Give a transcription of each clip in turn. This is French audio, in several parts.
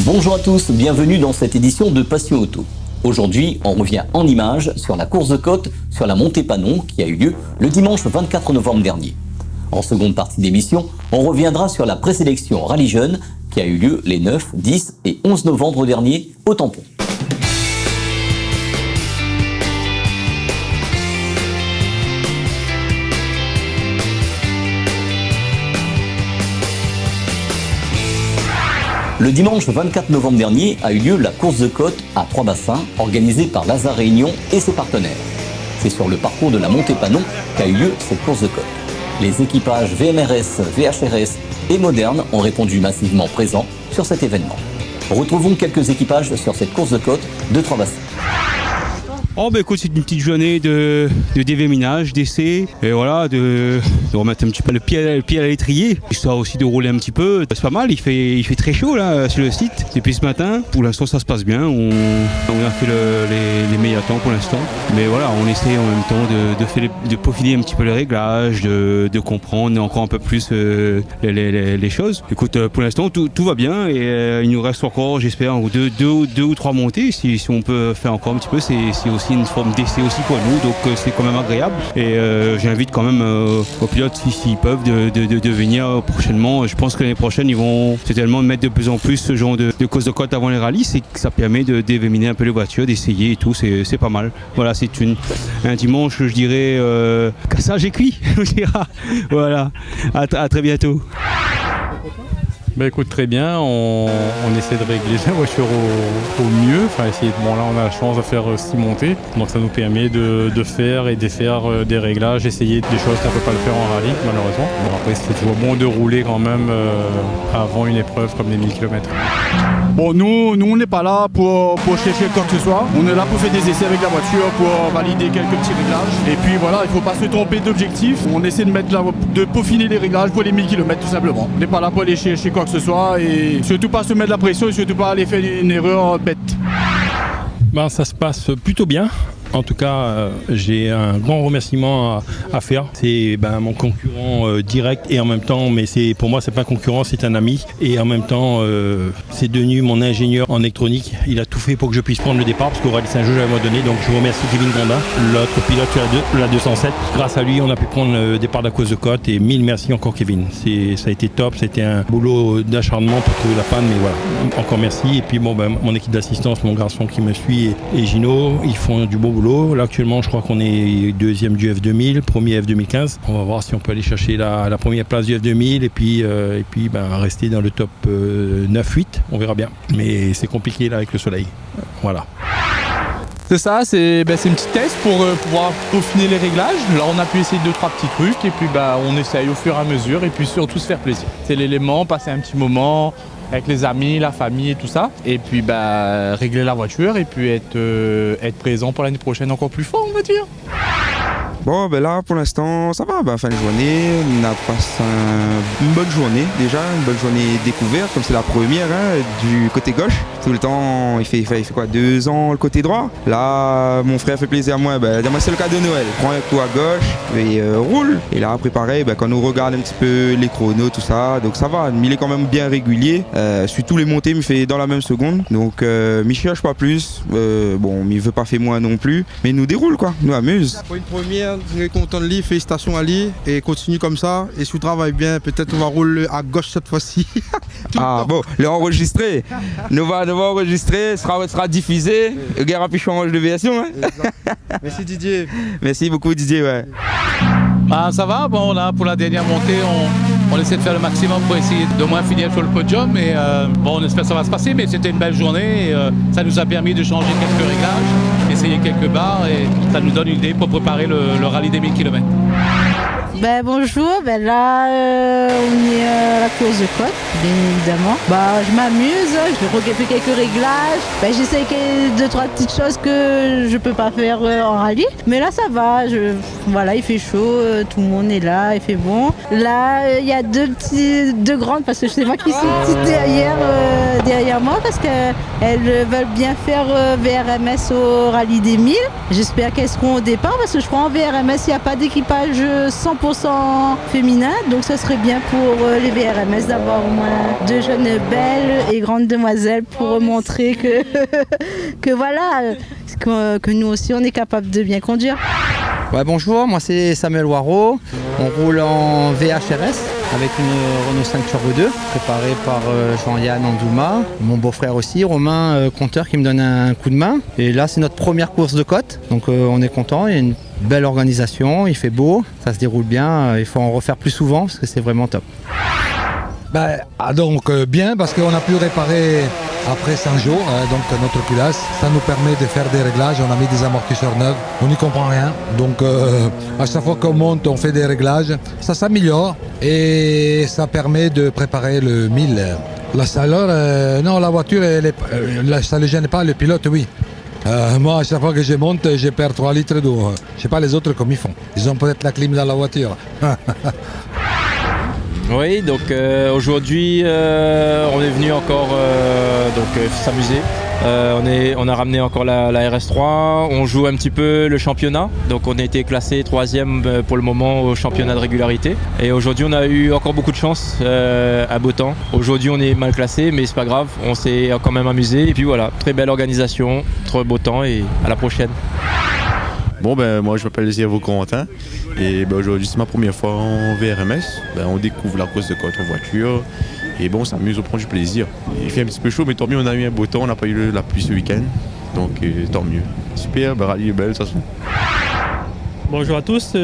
Bonjour à tous, bienvenue dans cette édition de Passion Auto. Aujourd'hui, on revient en images sur la course de côte sur la montée Panon qui a eu lieu le dimanche 24 novembre dernier. En seconde partie d'émission, on reviendra sur la présélection Rallye Jeune qui a eu lieu les 9, 10 et 11 novembre dernier au Tampon. Le dimanche 24 novembre dernier a eu lieu la course de côte à Trois-Bassins, organisée par Lazare Réunion et ses partenaires. C'est sur le parcours de la montée Panon qu'a eu lieu cette course de côte. Les équipages VMRS, VHRS et Moderne ont répondu massivement présents sur cet événement. Retrouvons quelques équipages sur cette course de côte de Trois-Bassins. Oh bah écoute, c'est une petite journée de déverminage, d'essai, et voilà, de remettre un petit peu le pied à l'étrier, histoire aussi de rouler un petit peu. C'est pas mal, il fait très chaud là sur le site depuis ce matin. Pour l'instant ça se passe bien, on a fait les meilleurs temps pour l'instant. Mais voilà, on essaie en même temps de peaufiner un petit peu les réglages, de comprendre encore un peu plus les choses. Écoute, pour l'instant tout va bien et il nous reste encore, j'espère, deux ou trois montées. Si on peut faire encore un petit peu, c'est aussi une forme d'essai aussi pour nous, donc c'est quand même agréable et j'invite quand même aux pilotes s'ils peuvent de venir prochainement. Je pense que l'année prochaine ils vont certainement mettre de plus en plus ce genre de course de côte avant les rallyes, c'est que ça permet de déverminer un peu les voitures, d'essayer et tout, c'est pas mal. Voilà, c'est un dimanche, je dirais cassage et cuit, on dira. Voilà, à très bientôt. Bah écoute, très bien, on essaie de régler la voiture au mieux, enfin essayer bon là on a la chance de faire 6 montées, donc ça nous permet de faire et défaire des réglages, essayer des choses qu'on ne peut pas le faire en rallye malheureusement. Bon après c'est toujours bon de rouler quand même avant une épreuve comme les 1000 km. Bon nous on n'est pas là pour chercher quoi que ce soit, on est là pour faire des essais avec la voiture, pour valider quelques petits réglages, et puis voilà, il ne faut pas se tromper d'objectif, on essaie de peaufiner les réglages pour les 1000 km tout simplement. On n'est pas là pour aller chercher quoi que ce soit et surtout pas se mettre la pression et surtout pas aller faire une erreur bête. Ben, ça se passe plutôt bien. En tout cas, j'ai un grand remerciement à faire. C'est mon concurrent direct et en même temps, mais pour moi, c'est pas un concurrent, c'est un ami. Et en même temps, c'est devenu mon ingénieur en électronique. Il a tout fait pour que je puisse prendre le départ parce qu'au Rallye Saint-Georges, j'avais donné. Donc, je remercie Kevin Gondin, l'autre pilote sur la 207. Grâce à lui, on a pu prendre le départ de la course de côte. Et mille merci encore, Kevin. Ça a été top. C'était un boulot d'acharnement pour trouver la panne. Mais voilà, encore merci. Et puis, mon équipe d'assistance, mon garçon qui me suit et Gino, ils font du beau boulot. Là actuellement je crois qu'on est deuxième du F2000, premier F2015. On va voir si on peut aller chercher la première place du F2000 et puis rester dans le top 9-8, on verra bien. Mais c'est compliqué là avec le soleil. Voilà. C'est ça, c'est une petite test pour pouvoir peaufiner les réglages. Là on a pu essayer 2-3 petits trucs et puis on essaye au fur et à mesure et puis surtout se faire plaisir. C'est l'élément, passer un petit moment avec les amis, la famille et tout ça. Et puis régler la voiture et puis être présent pour l'année prochaine encore plus fort on va dire. Bon, là pour l'instant ça va, fin de journée, on a passé une bonne journée déjà, une bonne journée découverte, comme c'est la première du côté gauche. Tout le temps, il fait quoi, 2 ans le côté droit. Là, mon frère fait plaisir à moi, c'est le cadeau de Noël. Prends un coup à gauche et roule. Et là, après pareil, quand on regarde un petit peu les chronos, tout ça, donc ça va. Mais il est quand même bien régulier. Surtout les montées, il me fait dans la même seconde. Donc, il cherche pas plus. Mais il veut pas faire moins non plus. Mais il nous déroule quoi, nous amuse. Pour une première, je suis content de lui, félicitations à lui et continue comme ça. Et si tu travailles bien, peut-être on va rouler à gauche cette fois-ci. L'enregistré. Nous va enregistrer, sera diffusé. Guerre Pichon de Viation. Merci Didier. Merci beaucoup Didier. Ouais. Ça va, là pour la dernière montée, on essaie de faire le maximum pour essayer de moins finir sur le podium. Mais on espère que ça va se passer, mais c'était une belle journée. Et, ça nous a permis de changer quelques réglages, essayer quelques barres et ça nous donne une idée pour préparer le rallye des 1000 km. Bonjour, là on est à la course de côte, bien évidemment. Je m'amuse, je fais quelques réglages, j'essaie 2-3 petites choses que je peux pas faire en rallye. Mais là ça va, il fait chaud, tout le monde est là, il fait bon. Là il y a deux grandes parce que c'est moi qui suis petite derrière derrière moi parce qu'elles veulent bien faire VRMS au rallye des 1000. J'espère qu'elles seront au départ parce que je crois en VRMS il n'y a pas d'équipage 100% féminin, donc ça serait bien pour les VRMS d'avoir au moins 2 jeunes belles et grandes demoiselles pour montrer que voilà, que nous aussi on est capable de bien conduire. Ouais, bonjour, moi c'est Samuel Waro, on roule en VHRS avec une Renault 5 Turbo 2 préparée par Jean-Yann Andouma, mon beau-frère aussi, Romain Compteur qui me donne un coup de main. Et là c'est notre première course de côte, donc on est content, il y a une belle organisation, il fait beau, ça se déroule bien, il faut en refaire plus souvent parce que c'est vraiment top. Donc bien parce qu'on a pu réparer après 5 jours, donc notre culasse, ça nous permet de faire des réglages, on a mis des amortisseurs neufs, on n'y comprend rien, donc à chaque fois qu'on monte on fait des réglages, ça s'améliore et ça permet de préparer le 1000. La chaleur, non la voiture, ça ne le gêne pas, le pilote oui. Moi à chaque fois que je monte, je perds 3 litres d'eau, je ne sais pas les autres comme ils font, ils ont peut-être la clim dans la voiture. Oui, donc aujourd'hui on est venu encore s'amuser. On a ramené encore la RS3, on joue un petit peu le championnat, donc on a été classé 3e pour le moment au championnat de régularité. Et aujourd'hui on a eu encore beaucoup de chance, à beau temps. Aujourd'hui on est mal classé, mais c'est pas grave, on s'est quand même amusé. Et puis voilà, très belle organisation, très beau temps et à la prochaine. Bon moi je m'appelle Zévo Corentin et aujourd'hui c'est ma première fois en VRMS. On découvre la course de côte en voiture et on s'amuse, on prend du plaisir. Il fait un petit peu chaud mais tant mieux, on a eu un beau temps, on n'a pas eu la pluie ce week-end, donc tant mieux. Super, rallye est belle de toute façon. Bonjour à tous,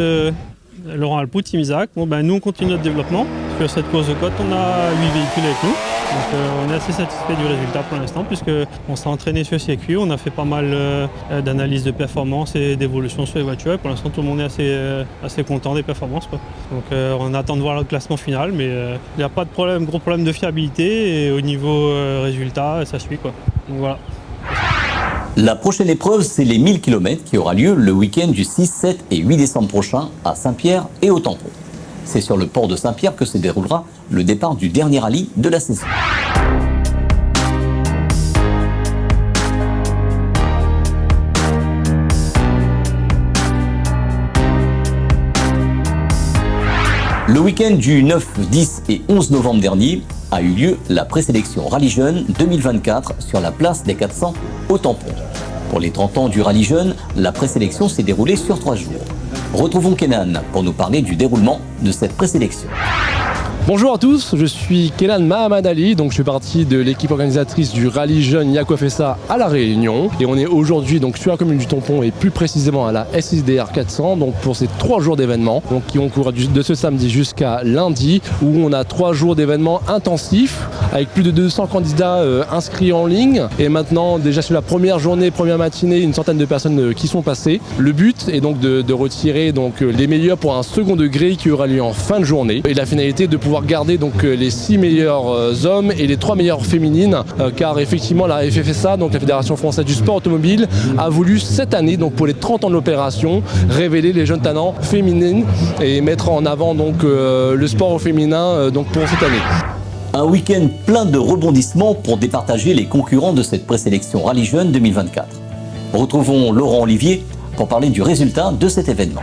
Laurent Alpout, Team Isaac. Nous on continue notre développement. Sur cette course de côte on a 8 véhicules avec nous. Donc on est assez satisfait du résultat pour l'instant puisqu'on s'est entraîné sur le circuit, on a fait pas mal d'analyses de performance et d'évolution sur les voitures. Et pour l'instant tout le monde est assez content des performances, quoi. Donc on attend de voir le classement final, mais il n'y a pas de gros problème de fiabilité et au niveau résultat ça suit, quoi. Donc voilà. La prochaine épreuve, c'est les 1000 km qui aura lieu le week-end du 6, 7 et 8 décembre prochain à Saint-Pierre et au Tampon. C'est sur le port de Saint-Pierre que se déroulera le départ du dernier rallye de la saison. Le week-end du 9, 10 et 11 novembre dernier a eu lieu la présélection Rallye Jeune 2024 sur la place des 400 au Tampon. Pour les 30 ans du Rallye Jeune, la présélection s'est déroulée sur 3 jours. Retrouvons Kenan pour nous parler du déroulement de cette présélection. Bonjour à tous, je suis Kenan Mahamad Ali, donc je fais partie de l'équipe organisatrice du Rallye Jeune Yakofessa à La Réunion. Et on est aujourd'hui donc sur la commune du Tampon et plus précisément à la SIDR 400 donc pour ces 3 jours d'événements donc qui vont courir de ce samedi jusqu'à lundi où on a 3 jours d'événements intensifs avec plus de 200 candidats inscrits en ligne. Et maintenant déjà sur la première journée, première matinée, une centaine de personnes qui sont passées. Le but est donc de retirer donc les meilleurs pour un second degré qui aura lieu en fin de journée. Et la finalité de pouvoir garder donc les 6 meilleurs hommes et les 3 meilleures féminines car effectivement la FFSA, donc la Fédération Française du Sport Automobile, a voulu cette année donc pour les 30 ans de l'opération révéler les jeunes talents féminines et mettre en avant donc le sport au féminin donc pour cette année. Un week-end plein de rebondissements pour départager les concurrents de cette présélection Rallye Jeune 2024. Retrouvons Laurent Olivier pour parler du résultat de cet événement.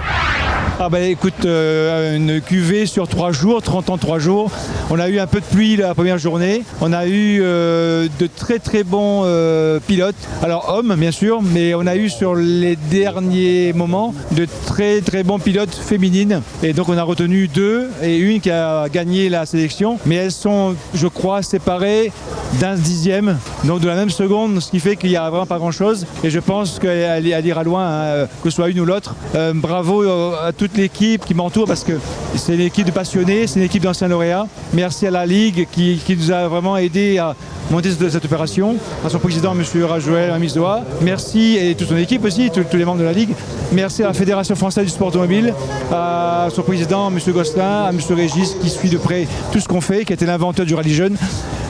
Écoute, une cuvée sur 3 jours, 30 ans 3 jours. On a eu un peu de pluie la première journée. On a eu de très très bons pilotes. Alors hommes bien sûr, mais on a eu sur les derniers moments de très très bons pilotes féminines. Et donc on a retenu 2 et une qui a gagné la sélection. Mais elles sont, je crois, séparées d'un dixième, donc de la même seconde, ce qui fait qu'il n'y a vraiment pas grand chose. Et je pense qu'elle ira loin, que ce soit une ou l'autre. Bravo à toute l'équipe qui m'entoure parce que c'est une équipe de passionnés, c'est une équipe d'anciens lauréats. Merci à la Ligue qui nous a vraiment aidé à monter cette opération, à son président M. Rajouel Amizoa. Merci et toute son équipe aussi, tous les membres de la Ligue. Merci à la Fédération Française du Sport Automobile, à son président M. Gosselin, à M. Régis qui suit de près tout ce qu'on fait, qui était l'inventeur du Rallye Jeune.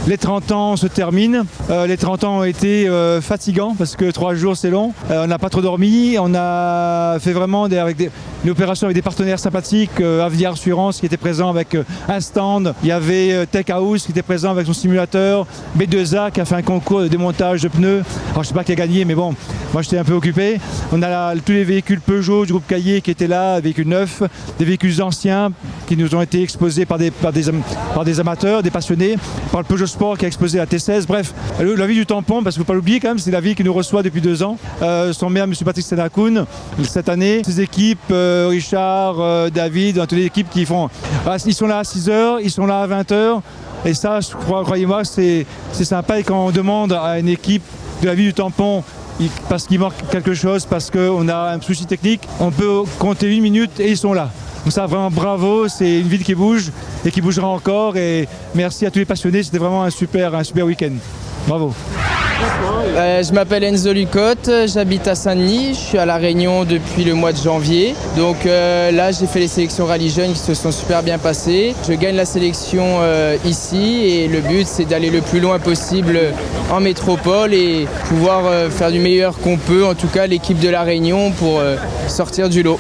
Les 30 ans se terminent. Les 30 ans ont été fatigants parce que 3 jours c'est long. On n'a pas trop dormi. On a fait vraiment une opération avec des partenaires sympathiques. Aviar Assurance qui était présent avec un stand. Il y avait Tech House qui était présent avec son simulateur. B2A qui a fait un concours de démontage de pneus. Alors je sais pas qui a gagné, mais bon, moi j'étais un peu occupé. On a tous les véhicules Peugeot du groupe Caillé qui étaient là, véhicules neufs, des véhicules anciens qui nous ont été exposés par des amateurs, des passionnés, par le Peugeot Sport qui a exposé la T16. Bref, la ville du tampon, parce qu'il ne faut pas l'oublier quand même, c'est la ville qui nous reçoit depuis 2 ans. Son maire, M. Patrick Senakoun, cette année. Ses équipes, Richard, David, toutes les équipes qui font... Ils sont là à 6h, ils sont là à 20h. Et ça, croyez-moi, c'est sympa. Et quand on demande à une équipe de la ville du tampon, parce qu'il manque quelque chose, parce qu'on a un souci technique, on peut compter 1 minute et ils sont là. Donc ça, vraiment bravo, c'est une ville qui bouge et qui bougera encore. Et merci à tous les passionnés, c'était vraiment un super week-end. Bravo. Je m'appelle Enzo Lucotte, j'habite à Saint-Denis, je suis à La Réunion depuis le mois de janvier. Donc là j'ai fait les sélections rallye jeunes qui se sont super bien passées. Je gagne la sélection ici et le but c'est d'aller le plus loin possible en métropole et pouvoir faire du meilleur qu'on peut, en tout cas l'équipe de La Réunion pour sortir du lot.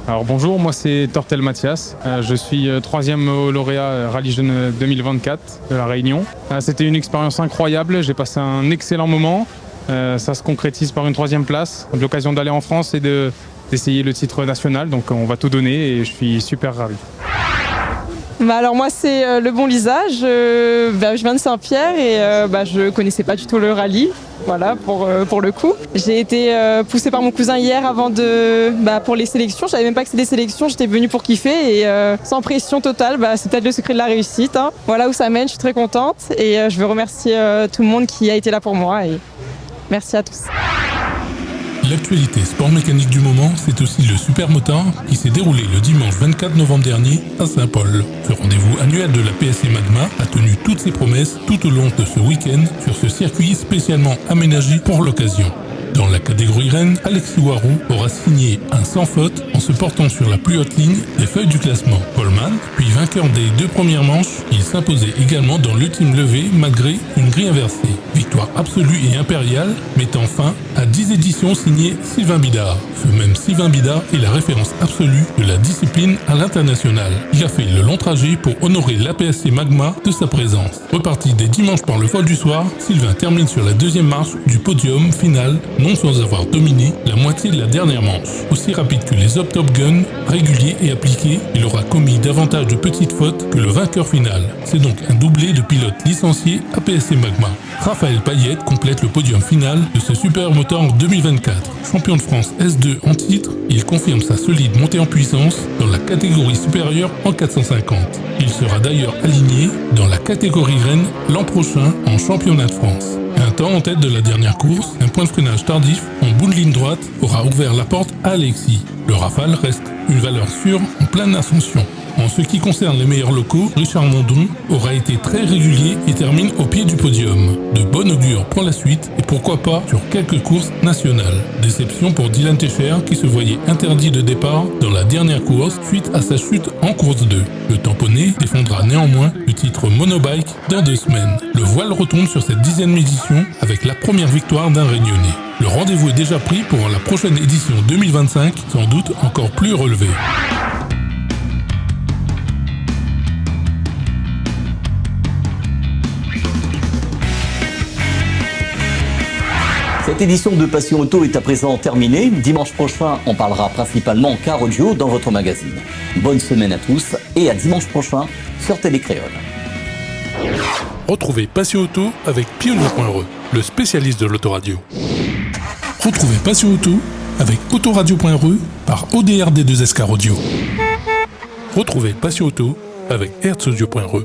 Alors bonjour, moi c'est Tortel Mathias, je suis 3e lauréat Rallye Jeune 2024 de La Réunion. C'était une expérience incroyable, j'ai passé un excellent moment, ça se concrétise par une 3e place, l'occasion d'aller en France et d'essayer le titre national, donc on va tout donner et je suis super ravi. Alors moi c'est le bon Lisa, je viens de Saint-Pierre et je connaissais pas du tout le rallye, voilà pour le coup. J'ai été poussée par mon cousin hier avant pour les sélections, je savais même pas que c'était des sélections, j'étais venue pour kiffer et sans pression totale, c'est peut-être le secret de la réussite. Hein. Voilà où ça mène, je suis très contente et je veux remercier tout le monde qui a été là pour moi et merci à tous. L'actualité sport mécanique du moment, c'est aussi le Supermotard qui s'est déroulé le dimanche 24 novembre dernier à Saint-Paul. Ce rendez-vous annuel de la PSC Magma a tenu toutes ses promesses tout au long de ce week-end sur ce circuit spécialement aménagé pour l'occasion. Dans la catégorie Rennes, Alexis Warou aura signé un sans faute en se portant sur la plus haute ligne des feuilles du classement. Coleman, puis vainqueur des 2 premières manches, il s'imposait également dans l'ultime levée malgré une grille inversée. Victoire absolue et impériale, mettant fin à 10 éditions signées Sylvain Bidard. Ce même Sylvain Bidard est la référence absolue de la discipline à l'international. Il a fait le long trajet pour honorer l'APSC Magma de sa présence. Reparti dès dimanche par le vol du soir, Sylvain termine sur la 2e marche du podium final, non sans avoir dominé la moitié de la dernière manche. Aussi rapide que les Top Gun, régulier et appliqué, il aura commis davantage de petites fautes que le vainqueur final. C'est donc un doublé de pilotes licenciés APSC Magma. Raphaël Payette complète le podium final de ce Supermotard 2024. Champion de France S2 en titre, il confirme sa solide montée en puissance dans la catégorie supérieure en 450. Il sera d'ailleurs aligné dans la catégorie Rennes l'an prochain en championnat de France. Un temps en tête de la dernière course, un point de freinage tardif en bout de ligne droite aura ouvert la porte à Alexis. Le Rafale reste une valeur sûre en pleine ascension. En ce qui concerne les meilleurs locaux, Richard Mondon aura été très régulier et termine au pied du podium. De bon augure pour la suite et pourquoi pas sur quelques courses nationales. Déception pour Dylan Techer qui se voyait interdit de départ dans la dernière course suite à sa chute en course 2. Le tamponné défendra néanmoins le titre monobike dans 2 semaines. Le voile retombe sur cette 10e édition avec la première victoire d'un Réunionnais. Le rendez-vous est déjà pris pour la prochaine édition 2025, sans doute encore plus relevée. Cette édition de Passion Auto est à présent terminée. Dimanche prochain, on parlera principalement car audio dans votre magazine. Bonne semaine à tous et à dimanche prochain sur Télécréole. Retrouvez Passion Auto avec Pionnier.re, le spécialiste de l'autoradio. Retrouvez Passion Auto avec Autoradio.re par ODRD2SK Radio. Retrouvez Passion Auto avec Herzaudio.re.